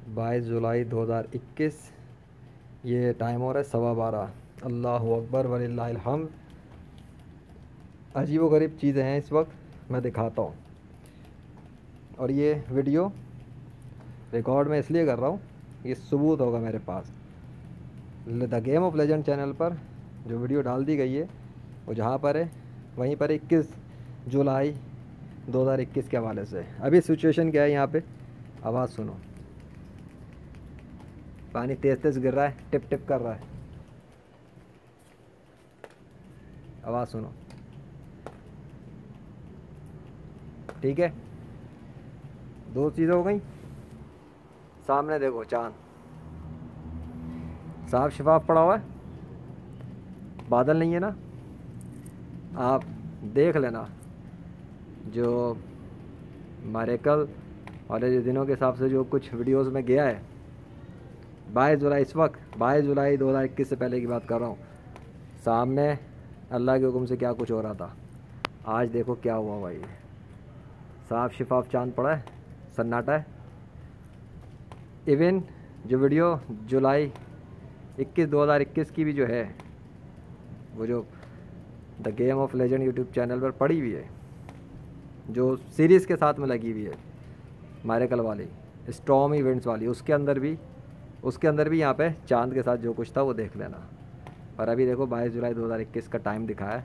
22 जुलाई 2021। ये टाइम हो रहा है 12:15। अल्लाह अकबर वलिल्लाहिल हम्द। अजीब व गरीब चीज़ें हैं इस वक्त, मैं दिखाता हूँ। और ये वीडियो रिकॉर्ड मैं इसलिए कर रहा हूँ, ये सबूत होगा मेरे पास। The game of legend channel पर जो वीडियो डाल दी गई है वो जहाँ पर है वहीं पर 21 जुलाई 2021 के हवाले से। अभी सिचुएशन क्या है यहाँ पे, आवाज़ सुनो। पानी तेज़ तेज़ गिर रहा है, टिप टिप कर रहा है, आवाज़ सुनो। ठीक है, दो चीज़ें हो गई। सामने देखो चांद साफ शिफाफ पड़ा हुआ है, बादल नहीं है ना। आप देख लेना जो मेरेकल वाले जो दिनों के हिसाब से जो कुछ वीडियोस में गया है। 22 जुलाई, इस वक्त 22 जुलाई 2021 से पहले की बात कर रहा हूँ। सामने अल्लाह के हुक्म से क्या कुछ हो रहा था, आज देखो क्या हुआ भाई। साफ शिफाफ चांद पड़ा है, सन्नाटा है। इवन जो वीडियो जुलाई 21 2021 की भी जो है, वो जो the game of legend YouTube channel पर पड़ी हुई है, जो सीरीज़ के साथ में लगी हुई है मेरेकल वाली, स्टॉर्म इवेंट्स वाली, उसके अंदर भी यहाँ पे चांद के साथ जो कुछ था वो देख लेना। और अभी देखो 22 जुलाई 2021 का टाइम दिखाया है,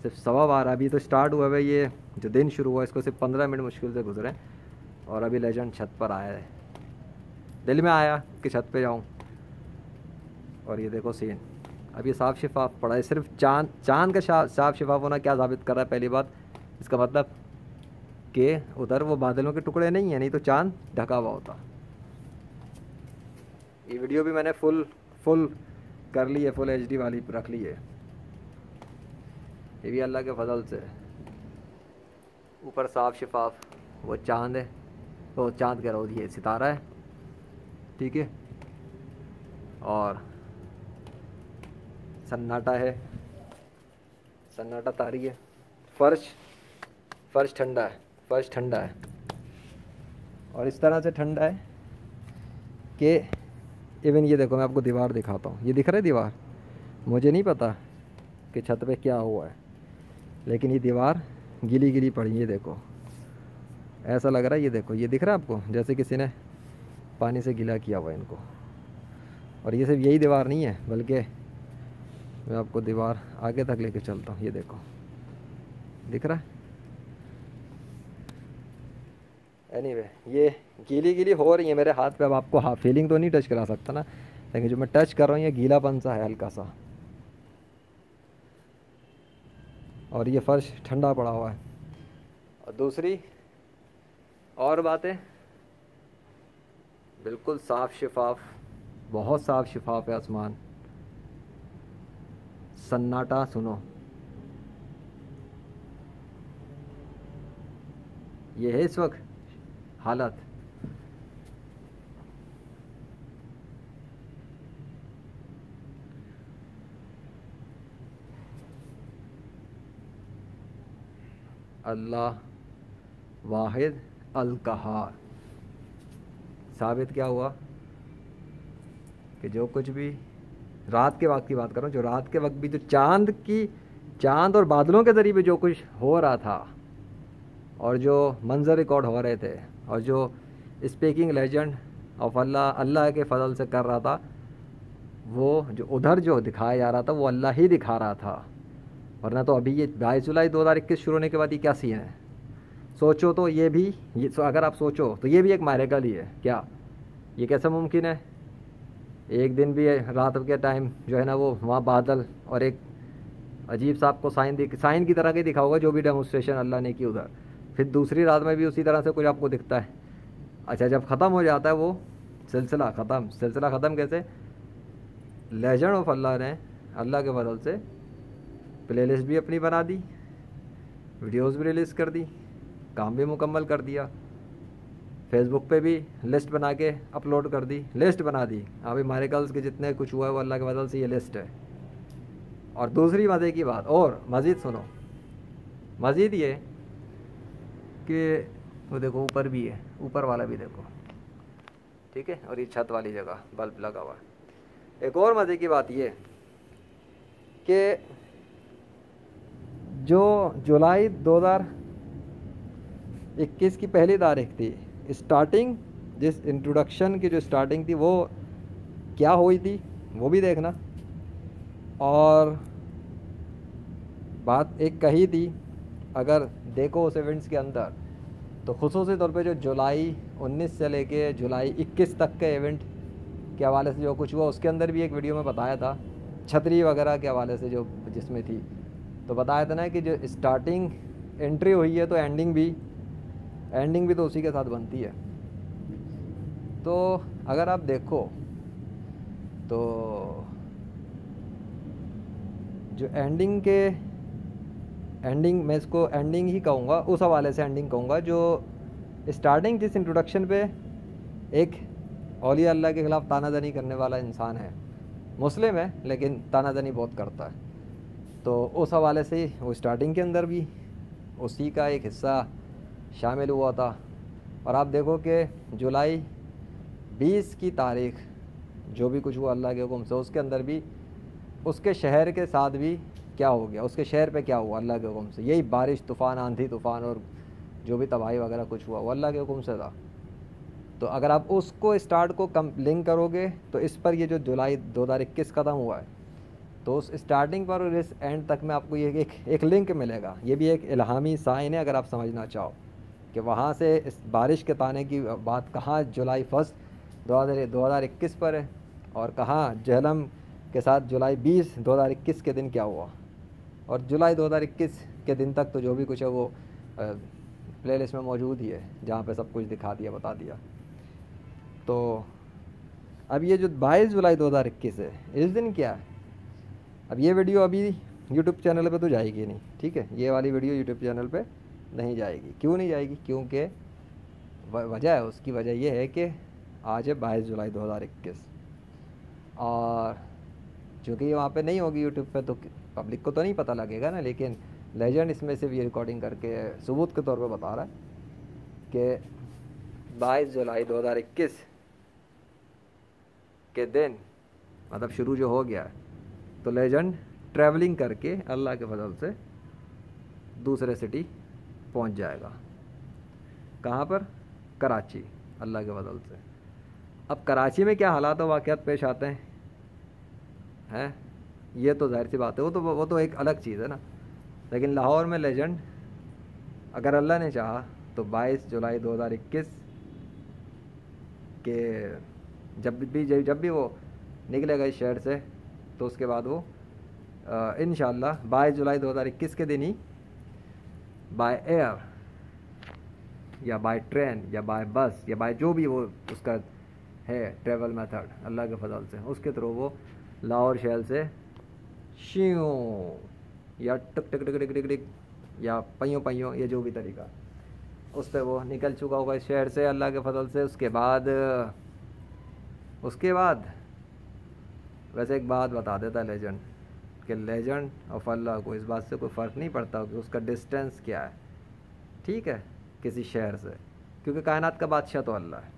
सिर्फ 12:15। अभी तो स्टार्ट हुआ है, ये जो दिन शुरू हुआ इसको सिर्फ 15 मिनट मुश्किल से गुजरे। और अभी लेजेंड छत पर आया है, दिल में आया कि छत पे जाऊँ। और ये देखो सीन, अब ये साफ़ शिफाफ पड़ा है। सिर्फ चांद का साफ़ शिफाफ होना क्या साबित कर रहा है, पहली बात इसका मतलब कि उधर वो बादलों के टुकड़े नहीं है, नहीं तो चांद ढका हुआ होता। ये वीडियो भी मैंने फुल कर ली है, फुल HD वाली रख ली है। ये भी अल्लाह के फजल से। ऊपर साफ़ शिफाफ वो चांद है, वो चांद कह रहा हूँ, ये सितारा है। ठीक है, और सन्नाटा है, सन्नाटा तारी है। फर्श ठंडा है, फर्श ठंडा है। और इस तरह से ठंडा है कि इवन ये देखो, मैं आपको दीवार दिखाता हूँ। ये दिख रहा है दीवार, मुझे नहीं पता कि छत पे क्या हुआ है, लेकिन ये दीवार गीली गीली पड़ी है। ये देखो, ऐसा लग रहा है, ये देखो, ये दिख रहा है आपको जैसे किसी ने पानी से गीला किया हुआ है इनको। और ये सिर्फ यही दीवार नहीं है, बल्कि मैं आपको दीवार आगे तक लेके चलता हूँ। ये देखो, दिख रहा है। एनीवे, ये गीली गीली हो रही है मेरे हाथ पे। अब आपको फीलिंग तो नहीं टच करा सकता ना, लेकिन जो मैं टच कर रहा हूँ ये गीलापन सा है, हल्का सा। और ये फर्श ठंडा पड़ा हुआ है। और दूसरी और बातें, बिल्कुल साफ़ शिफाफ, बहुत साफ़ शिफाफ है आसमान। सन्नाटा सुनो, ये है इस वक्त हालत। अल्लाह वाहिद अल कहार। साबित क्या हुआ कि जो कुछ भी रात के वक्त की बात कर रहा हूँ, जो रात के वक्त भी जो चांद और बादलों के ज़रिए भी जो कुछ हो रहा था, और जो मंजर रिकॉर्ड हो रहे थे, और जो स्पीकिंग लेजेंड ऑफ अल्लाह के फजल से कर रहा था, वो जो उधर जो दिखाया जा रहा था वो अल्लाह ही दिखा रहा था। वरना तो अभी ये 22 जुलाई 2021 शुरू होने के बाद ये क्या सीन है, सोचो तो। ये भी अगर आप सोचो तो ये भी एक मेरेकल ही है क्या। ये कैसे मुमकिन है, एक दिन भी रात के टाइम जो है ना वो वहाँ बादल और एक अजीब सा आपको साइन की तरह के दिखा होगा, जो भी डेमोस्ट्रेशन अल्लाह ने की उधर। फिर दूसरी रात में भी उसी तरह से कुछ आपको दिखता है। अच्छा, जब ख़त्म हो जाता है वो सिलसिला ख़त्म कैसे, लेजेंड ऑफ अल्लाह ने अल्लाह के फजल से प्लेलिस्ट भी अपनी बना दी, वीडियोस भी रिलीज़ कर दी, काम भी मुकम्मल कर दिया, फेसबुक पे भी लिस्ट बना के अपलोड कर दी, लिस्ट बना दी। अभी मेरेकल्स के जितने कुछ हुआ है वो अल्लाह के फजल से ये लिस्ट है। और दूसरी मज़े की बात, और मज़ीद सुनो, मज़ीद ये कि वो देखो ऊपर भी है, ऊपर वाला भी देखो। ठीक है, और ये छत वाली जगह बल्ब लगा हुआ है। एक और मज़े की बात ये कि जो जुलाई 2021 की पहली तारीख थी, स्टार्टिंग जिस इंट्रोडक्शन की जो स्टार्टिंग थी वो क्या हुई थी वो भी देखना। और बात एक कही थी, अगर देखो उस इवेंट्स के अंदर तो ख़ुसूसी तौर पे जो जुलाई 19 से लेके जुलाई 21 तक के इवेंट के हवाले से जो कुछ हुआ, उसके अंदर भी एक वीडियो में बताया था छतरी वगैरह के हवाले से जो जिसमें थी, तो बताया था ना कि जो स्टार्टिंग एंट्री हुई है तो एंडिंग भी तो उसी के साथ बनती है। तो अगर आप देखो तो जो एंडिंग मैं इसको एंडिंग ही कहूँगा, उस हवाले से एंडिंग कहूँगा जो स्टार्टिंग जिस इंट्रोडक्शन पे एक औलिया अल्लाह के ख़िलाफ़ तानाज़नी करने वाला इंसान है, मुस्लिम है लेकिन तानाज़नी बहुत करता है, तो उस हवाले से वो स्टार्टिंग के अंदर भी उसी का एक हिस्सा शामिल हुआ था। और आप देखो कि जुलाई 20 की तारीख जो भी कुछ हुआ अल्लाह के हुक्म से, उसके अंदर भी उसके शहर के साथ भी क्या हो गया, उसके शहर पे क्या हुआ अल्लाह के हुक्म से, यही बारिश, तूफ़ान, आंधी तूफ़ान और जो भी तबाही वगैरह कुछ हुआ वो अल्लाह के हुक्म से था। तो अगर आप उसको स्टार्ट को कम लिंक करोगे तो इस पर ये जो जुलाई 2021 ख़त्म हुआ है, तो उस स्टार्टिंग पर और इस एंड तक में आपको ये एक लिंक मिलेगा। ये भी एक इल्हामी साइन है अगर आप समझना चाहो कि वहाँ से इस बारिश के ताने की बात कहाँ जुलाई 1 2021 पर है और कहाँ जहलम के साथ जुलाई 20 2021 के दिन क्या हुआ, और जुलाई 2021 के दिन तक तो जो भी कुछ है वो प्लेलिस्ट में मौजूद ही है जहाँ पे सब कुछ दिखा दिया, बता दिया। तो अब ये जो 22 जुलाई 2021 है, इस दिन क्या है, अब ये वीडियो अभी यूट्यूब चैनल पे तो जाएगी नहीं, ठीक है, ये वाली वीडियो यूट्यूब चैनल पे नहीं जाएगी। क्यों नहीं जाएगी? क्योंकि वजह है, उसकी वजह ये है कि आज है 22 जुलाई 2021 और चूँकि ये वहाँ पे नहीं होगी यूट्यूब पे तो पब्लिक को तो नहीं पता लगेगा ना, लेकिन लेजेंड इसमें से भी रिकॉर्डिंग करके सबूत के तौर पे बता रहा है कि 22 जुलाई 2021 के दिन मतलब शुरू जो हो गया है, तो लेजेंड ट्रैवलिंग करके अल्लाह के फजल से दूसरे सिटी पहुंच जाएगा। कहाँ पर? कराची, अल्लाह के फजल से। अब कराची में क्या हालात और वाक़यात पेश आते हैं ये तो जाहिर सी बात है, वो तो एक अलग चीज़ है ना। लेकिन लाहौर में लेजेंड अगर अल्लाह ने चाहा तो 22 जुलाई 2021 के जब भी वो निकलेगा इस शहर से, तो उसके बाद वो इंशाअल्लाह 22 जुलाई 2021 के दिन ही बाय एयर या बाय ट्रेन या बाय बस या बाय जो भी वो उसका है ट्रेवल मेथड अल्लाह के फजल से, उसके थ्रू वो लाहौर शहर से शियों या टक टक टक टक टक टक या पइयों पइयों, ये जो भी तरीका उस पर वो निकल चुका होगा इस शहर से अल्लाह के फजल से। उसके बाद वैसे एक बात बता देता लेजेंड कि लेजेंड ऑफ अल्लाह को इस बात से कोई फ़र्क नहीं पड़ता कि उसका डिस्टेंस क्या है, ठीक है, किसी शहर से, क्योंकि कायनात का बादशाह तो अल्लाह है।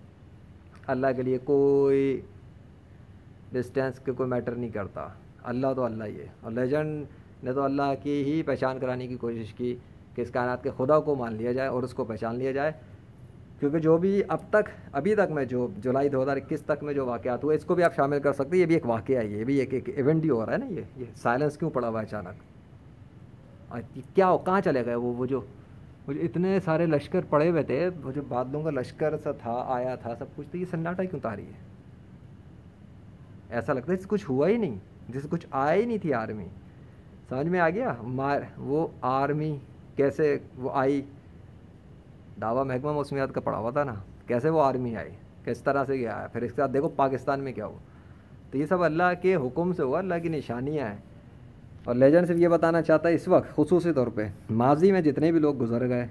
अल्लाह के लिए कोई डिस्टेंस के कोई मैटर नहीं करता, अल्लाह तो अल्लाह ही है। और लेजेंड ने तो अल्लाह की ही पहचान कराने की कोशिश की कि इस कायनात के खुदा को मान लिया जाए और उसको पहचान लिया जाए, क्योंकि जो भी अभी तक में जो जुलाई 2021 तक में जो वाक़यात हुए, इसको भी आप शामिल कर सकते हैं। ये भी एक वाक़या है, ये भी एक इवेंट ही हो रहा है ना। ये साइलेंस क्यों पड़ा हुआ है अचानक? क्या हो, कहाँ चले गए वो जो इतने सारे लश्कर पड़े हुए थे, वो जो बादलों का लश्कर सा था, आया था सब कुछ, तो ये सन्नाटा क्यों तारी है? ऐसा लगता है कुछ हुआ ही नहीं, जैसे कुछ आया ही नहीं थी आर्मी। समझ में आ गया वो आर्मी कैसे वो आई, दावा महकमा मौसमियात का पड़ा हुआ था ना, कैसे वो आर्मी आई, किस तरह से गया है। फिर इसके साथ देखो पाकिस्तान में क्या हुआ। तो ये सब अल्लाह के हुक्म से हुआ, अल्लाह की निशानियाँ हैं। और लेजेंड सिर्फ ये बताना चाहता है इस वक्त खुसूसी तौर पे, माजी में जितने भी लोग गुजर गए,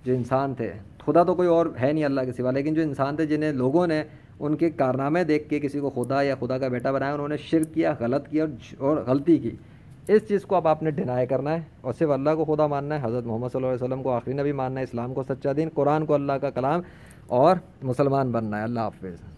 जो इंसान थे, खुदा तो कोई और है नहीं अल्लाह के सिवा, लेकिन जो इंसान थे जिन्हें लोगों ने उनके कारनामे देख के किसी को खुदा या खुदा का बेटा बनाया, उन्होंने शिर्क किया, गलत किया और गलती की, इस चीज़ को अब आपने डिनाई करना है और सिर्फ अल्लाह को खुदा मानना है, हज़रत मोहम्मद सल्लल्लाहु अलैहि वसल्लम को आखिरी नबी मानना है, इस्लाम को सच्चा दीन, कुरान को अल्लाह का कलाम और मुसलमान बनना है। अल्लाह हाफ़िज़।